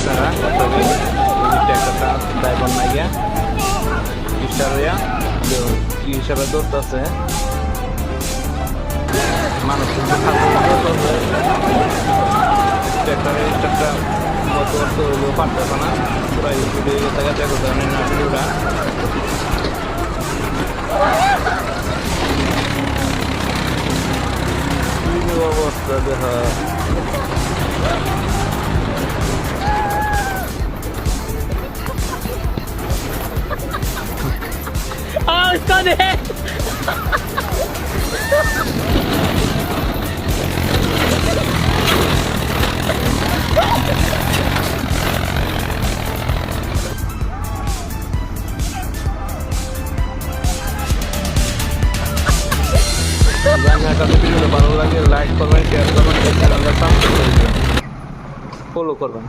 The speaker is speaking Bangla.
আপনারা ট্র্যাক্টরটা ড্রাইভার না গিয়া স্টার হইয়া কি হিসাবে ধরতেছে মানুষ কিন্তু ট্র্যাক্টরের স্টারটা মত অর্থ হইলেও পারতেছে না পুরাই ভিডিও গেছে দেখো জানেন না ভিডিওটা অবস্থা দেখা Oh, it's got it! ভিডিওটা ভালো লাগে লাইক করবেন শেয়ার করবেন চ্যানেলটা সাবস্ক্রাইব করবেন ফলো করবেন